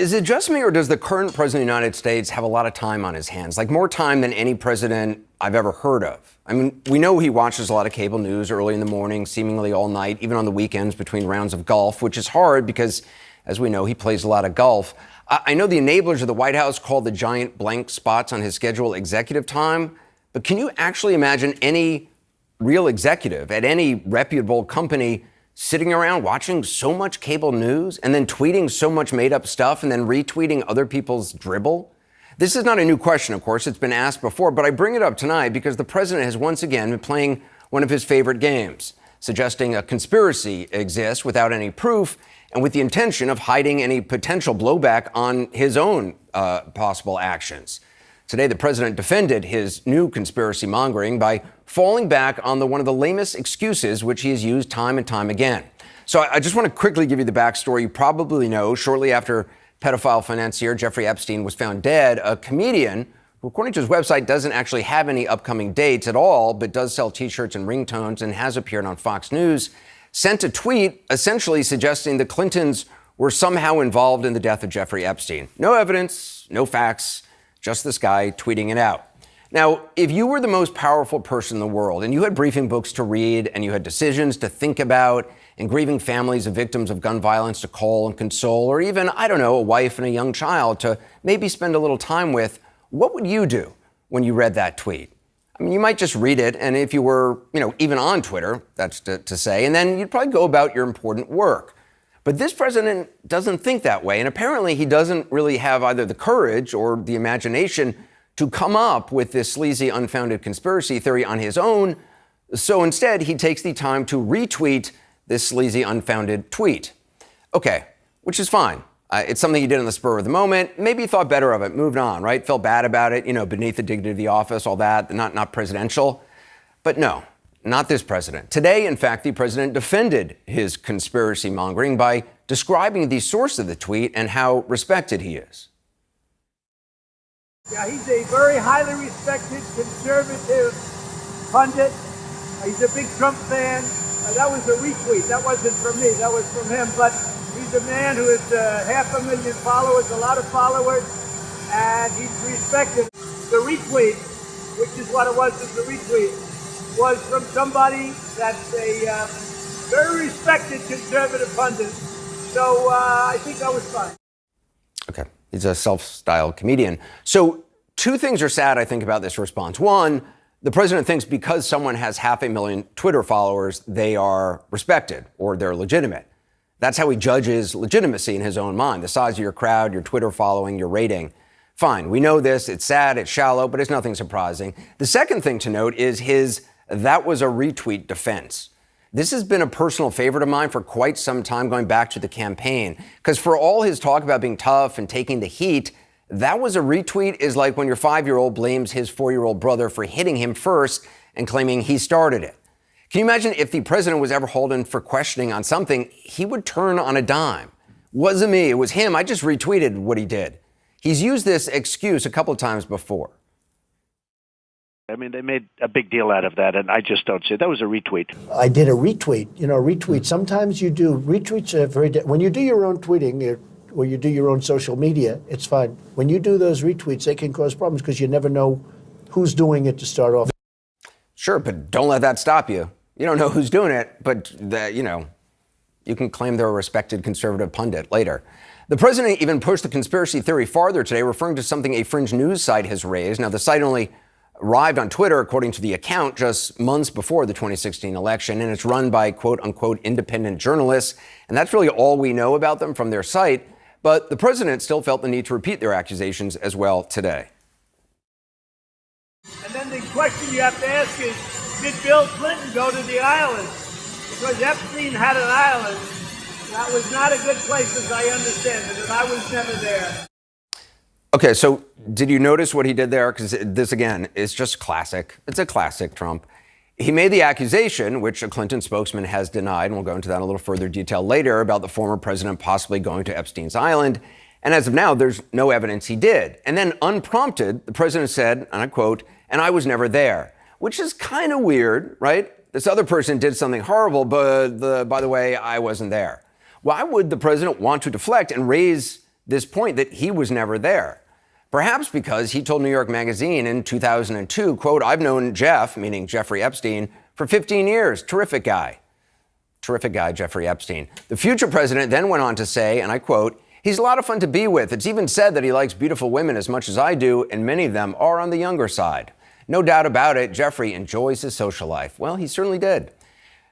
Is it just me, or does the current president of the United States have a lot of time on his hands? Like more time than any president I've ever heard of. I mean, we know he watches a lot of cable news early in the morning, seemingly all night, even on the weekends between rounds of golf, which is hard because, as we know, he plays a lot of golf. I know the enablers of the White House call the giant blank spots on his schedule executive time, but can you actually imagine any real executive at any reputable company sitting around watching so much cable news and then tweeting so much made-up stuff and then retweeting other people's dribble? This is not a new question, of course. It's been asked before, but I bring it up tonight because the president has once again been playing one of his favorite games, suggesting a conspiracy exists without any proof and with the intention of hiding any potential blowback on his own possible actions. Today, the president defended his new conspiracy mongering by falling back on one of the lamest excuses, which he has used time and time again. So I just want to quickly give you the backstory. You probably know, shortly after pedophile financier Jeffrey Epstein was found dead, a comedian who, according to his website, doesn't actually have any upcoming dates at all, but does sell T-shirts and ringtones and has appeared on Fox News, sent a tweet essentially suggesting the Clintons were somehow involved in the death of Jeffrey Epstein. No evidence, no facts, just this guy tweeting it out. Now, if you were the most powerful person in the world and you had briefing books to read and you had decisions to think about and grieving families of victims of gun violence to call and console, or even, I don't know, a wife and a young child to maybe spend a little time with, what would you do when you read that tweet? I mean, you might just read it, and if you were, even on Twitter, that's to say, and then you'd probably go about your important work. But this president doesn't think that way, and apparently he doesn't really have either the courage or the imagination to come up with this sleazy, unfounded conspiracy theory on his own. So instead, he takes the time to retweet this sleazy, unfounded tweet. Okay, which is fine. It's something he did on the spur of the moment. Maybe he thought better of it, moved on, right? Felt bad about it, beneath the dignity of the office, all that, not presidential. But no, not this president. Today, in fact, the president defended his conspiracy mongering by describing the source of the tweet and how respected he is. Yeah, he's a very highly respected conservative pundit. He's a big Trump fan. That was a retweet. That wasn't from me. That was from him. But he's a man who has 500,000 followers, a lot of followers, and he's respected. The retweet, which is what it was, the retweet, was from somebody that's a very respected conservative pundit. So I think that was fine. Okay. He's a self-styled comedian. So two things are sad, I think, about this response. One, the president thinks because someone has 500,000 Twitter followers, they are respected or they're legitimate. That's how he judges legitimacy in his own mind. The size of your crowd, your Twitter following, your rating. Fine, we know this. It's sad, it's shallow, but it's nothing surprising. The second thing to note is his "that was a retweet" defense. This has been a personal favorite of mine for quite some time, going back to the campaign. Because for all his talk about being tough and taking the heat, "that was a retweet" is like when your 5-year-old blames his 4-year-old brother for hitting him first and claiming he started it. Can you imagine if the president was ever hauled for questioning on something, he would turn on a dime. Wasn't me, it was him. I just retweeted what he did. He's used this excuse a couple of times before. I mean, they made a big deal out of that, and I just don't see it. That was a retweet. I did a retweet. Retweet. Sometimes you do. Retweets are when you do your own tweeting or you do your own social media, it's fine. When you do those retweets, they can cause problems because you never know who's doing it to start off. Sure, but don't let that stop you. You don't know who's doing it, but you can claim they're a respected conservative pundit later. The president even pushed the conspiracy theory farther today, referring to something a fringe news site has raised. Now, the site only arrived on Twitter, according to the account, just months before the 2016 election, and it's run by quote-unquote independent journalists, and that's really all we know about them from their site. But the president still felt the need to repeat their accusations as well today. And then the question you have to ask is, did Bill Clinton go to the island? Because Epstein had an island. That was not a good place, as I understand it, and I was never there. Okay, so did you notice what he did there? Because this, again, is just classic. It's a classic Trump. He made the accusation, which a Clinton spokesman has denied, and we'll go into that in a little further detail later, about the former president possibly going to Epstein's island. And as of now, there's no evidence he did. And then unprompted, the president said, and I quote, "and I was never there," which is kind of weird, right? This other person did something horrible, but by the way, I wasn't there. Why would the president want to deflect and raise this point that he was never there. Perhaps because he told New York Magazine in 2002, quote, "I've known Jeff," meaning Jeffrey Epstein, "for 15 years. Terrific guy." Terrific guy, Jeffrey Epstein. The future president then went on to say, and I quote, "He's a lot of fun to be with. It's even said that he likes beautiful women as much as I do, and many of them are on the younger side. No doubt about it, Jeffrey enjoys his social life." Well, he certainly did.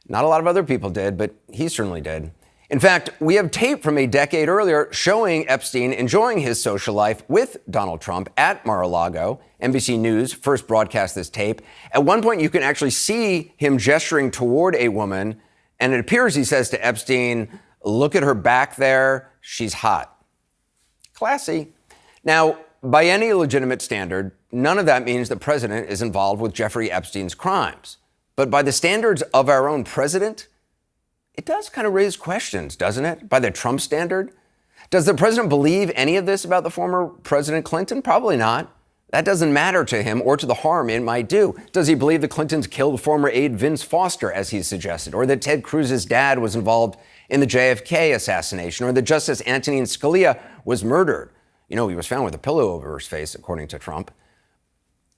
Not a lot of other people did, but he certainly did. In fact, we have tape from a decade earlier showing Epstein enjoying his social life with Donald Trump at Mar-a-Lago. NBC News first broadcast this tape. At one point, you can actually see him gesturing toward a woman, and it appears he says to Epstein, "Look at her back there. She's hot." Classy. Now, by any legitimate standard, none of that means the president is involved with Jeffrey Epstein's crimes. But by the standards of our own president, it does kind of raise questions, doesn't it? By the Trump standard? Does the president believe any of this about the former President Clinton? Probably not. That doesn't matter to him or to the harm it might do. Does he believe the Clintons killed former aide Vince Foster, as he suggested, or that Ted Cruz's dad was involved in the JFK assassination, or that Justice Antonin Scalia was murdered? You know, he was found with a pillow over his face, according to Trump.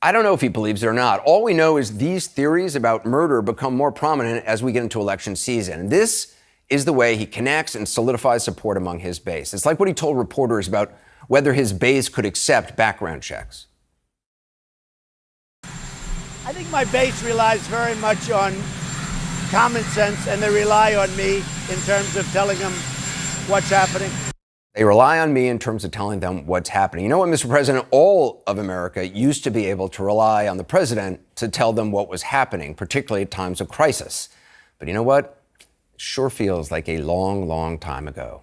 I don't know if he believes it or not. All we know is these theories about murder become more prominent as we get into election season. And this is the way he connects and solidifies support among his base. It's like what he told reporters about whether his base could accept background checks. I think my base relies very much on common sense, and they rely on me in terms of telling them what's happening. They rely on me in terms of telling them what's happening. You know what, Mr. President? All of America used to be able to rely on the president to tell them what was happening, particularly at times of crisis. But you know what? It sure feels like a long, long time ago.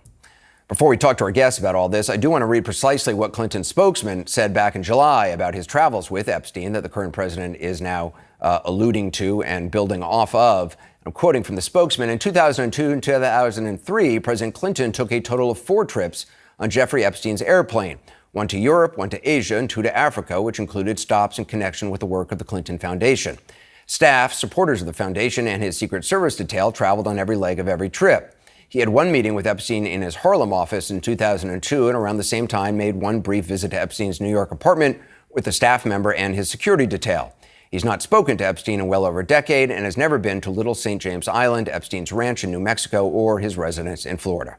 Before we talk to our guests about all this, I do want to read precisely what Clinton's spokesman said back in July about his travels with Epstein that the current president is now alluding to and building off of. I'm quoting from the spokesman. In 2002 and 2003, President Clinton took a total of 4 trips on Jeffrey Epstein's airplane, 1 to Europe, 1 to Asia, and 2 to Africa, which included stops in connection with the work of the Clinton Foundation. Staff, supporters of the foundation, and his Secret Service detail traveled on every leg of every trip. He had one meeting with Epstein in his Harlem office in 2002, and around the same time made one brief visit to Epstein's New York apartment with a staff member and his security detail. He's not spoken to Epstein in well over a decade and has never been to Little St. James Island, Epstein's ranch in New Mexico, or his residence in Florida.